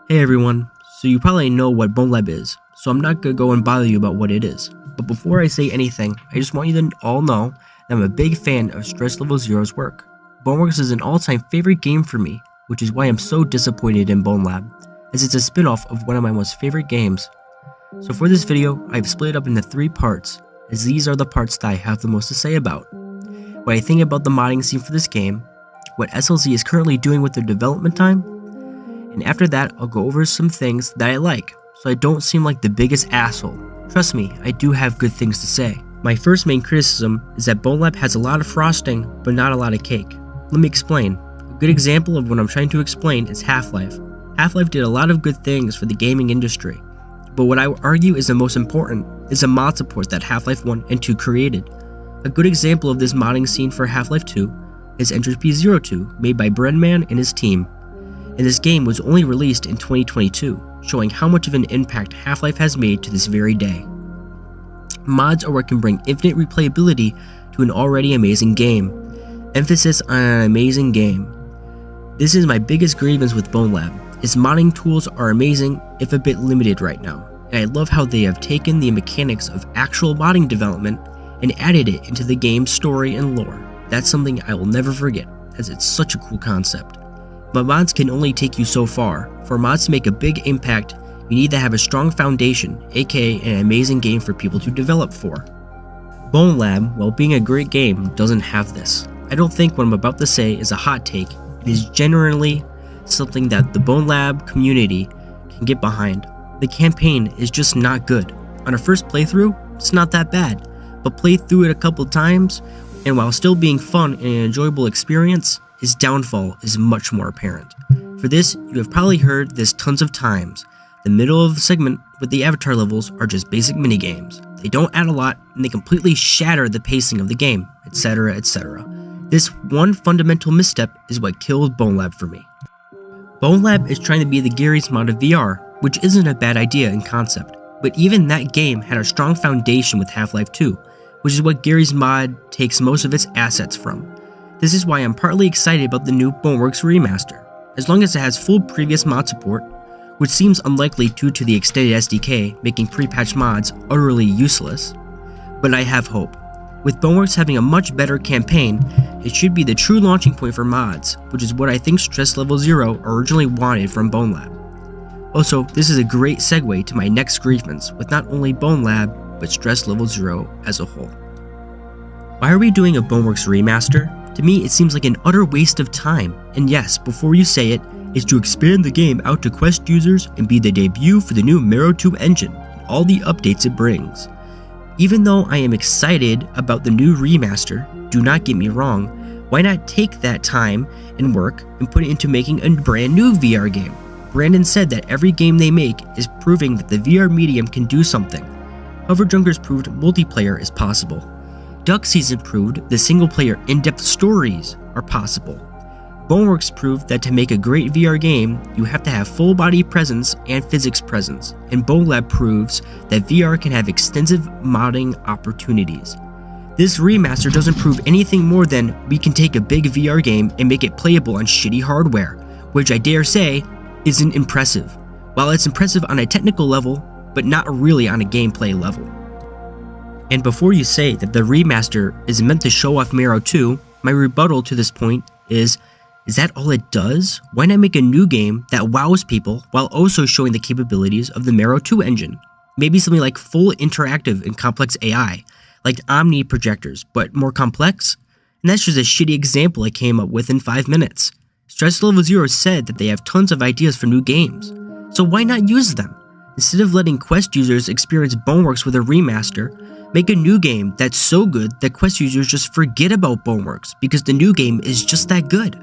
Hey everyone, so you probably know what BONELAB is, so I'm not gonna go and bother you about what it is. But before I say anything, I just want you to all know that I'm a big fan of Stress Level Zero's work. BONEWORKS is an all-time favorite game for me, which is why I'm so disappointed in BONELAB, as it's a spin-off of one of my most favorite games. So for this video, I've split it up into 3 parts, as these are the parts that I have the most to say about. What I think about the modding scene for this game, what SLZ is currently doing with their development time, and after that, I'll go over some things that I like, so I don't seem like the biggest asshole. Trust me, I do have good things to say. My first main criticism is that BONELAB has a lot of frosting, but not a lot of cake. Let me explain. A good example of what I'm trying to explain is Half-Life. Half-Life did a lot of good things for the gaming industry, but what I would argue is the most important is the mod support that Half-Life 1 and 2 created. A good example of this modding scene for Half-Life 2 is Entropy 02, made by Breadman and his team. And this game was only released in 2022, showing how much of an impact Half-Life has made to this very day. Mods are what can bring infinite replayability to an already amazing game. Emphasis on an amazing game. This is my biggest grievance with BONELAB. Its modding tools are amazing, if a bit limited right now, and I love how they have taken the mechanics of actual modding development and added it into the game's story and lore. That's something I will never forget, as it's such a cool concept. But mods can only take you so far. For mods to make a big impact, you need to have a strong foundation, aka an amazing game for people to develop for. BONELAB, while being a great game, doesn't have this. I don't think what I'm about to say is a hot take. It is generally something that the BONELAB community can get behind. The campaign is just not good. On a first playthrough, it's not that bad, but play through it a couple times, and while still being fun and an enjoyable experience, his downfall is much more apparent. For this, you have probably heard this tons of times. The middle of the segment with the avatar levels are just basic minigames. They don't add a lot, and they completely shatter the pacing of the game, etc, etc. This one fundamental misstep is what killed BONELAB for me. BONELAB is trying to be the Garry's Mod of VR, which isn't a bad idea in concept, but even that game had a strong foundation with Half-Life 2, which is what Garry's Mod takes most of its assets from. This is why I'm partly excited about the new BONEWORKS remaster, as long as it has full previous mod support, which seems unlikely due to the extended SDK making pre-patch mods utterly useless. But I have hope. With BONEWORKS having a much better campaign, it should be the true launching point for mods, which is what I think Stress Level Zero originally wanted from BONELAB. Also, this is a great segue to my next grievance with not only BONELAB, but Stress Level Zero as a whole. Why are we doing a BONEWORKS remaster? To me, it seems like an utter waste of time, and yes, before you say it, is to expand the game out to Quest users and be the debut for the new Marrow 2 engine and all the updates it brings. Even though I am excited about the new remaster, do not get me wrong, why not take that time and work and put it into making a brand new VR game? Brandon said that every game they make is proving that the VR medium can do something. Hover Junkers proved multiplayer is possible. Duck Season proved the single-player in-depth stories are possible. BONEWORKS proved that to make a great VR game, you have to have full-body presence and physics presence, and BONELAB proves that VR can have extensive modding opportunities. This remaster doesn't prove anything more than we can take a big VR game and make it playable on shitty hardware, which I dare say isn't impressive. While it's impressive on a technical level, but not really on a gameplay level. And before you say that the remaster is meant to show off Marrow 2, my rebuttal to this point is that all it does? Why not make a new game that wows people while also showing the capabilities of the Marrow 2 engine? Maybe something like full interactive and complex AI, like Omni projectors, but more complex? And that's just a shitty example I came up with in 5 minutes. Stress Level Zero said that they have tons of ideas for new games, so why not use them? Instead of letting Quest users experience BONEWORKS with a remaster, make a new game that's so good that Quest users just forget about BONEWORKS because the new game is just that good.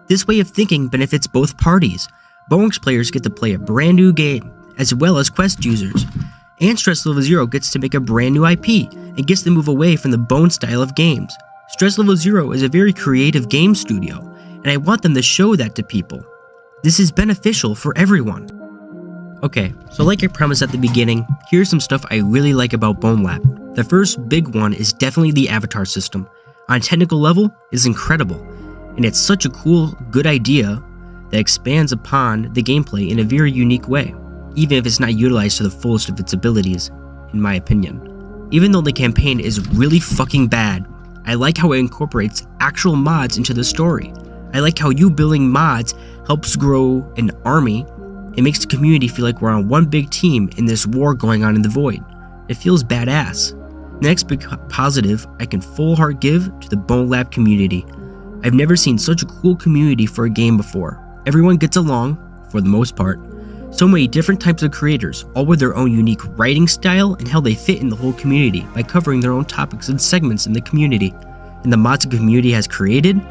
This way of thinking benefits both parties. BONEWORKS players get to play a brand new game, as well as Quest users. And Stress Level Zero gets to make a brand new IP, and gets to move away from the Bone style of games. Stress Level Zero is a very creative game studio, and I want them to show that to people. This is beneficial for everyone. Okay, so like I promised at the beginning, here's some stuff I really like about BONELAB. The first big one is definitely the avatar system. On a technical level, it's incredible, and it's such a cool, good idea that expands upon the gameplay in a very unique way, even if it's not utilized to the fullest of its abilities, in my opinion. Even though the campaign is really fucking bad, I like how it incorporates actual mods into the story. I like how you building mods helps grow an army. It makes the community feel like we're on one big team in this war going on in the void. It feels badass. The next big positive I can full heart give to the BONELAB community. I've never seen such a cool community for a game before. Everyone gets along, for the most part. So many different types of creators, all with their own unique writing style and how they fit in the whole community by covering their own topics and segments in the community. And the mods the community has created,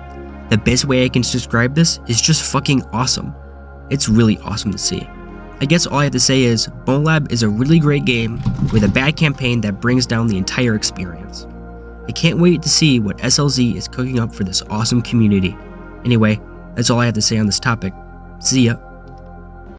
the best way I can describe this is just fucking awesome. It's really awesome to see. I guess all I have to say is, BONELAB is a really great game with a bad campaign that brings down the entire experience. I can't wait to see what SLZ is cooking up for this awesome community. Anyway, that's all I have to say on this topic. See ya.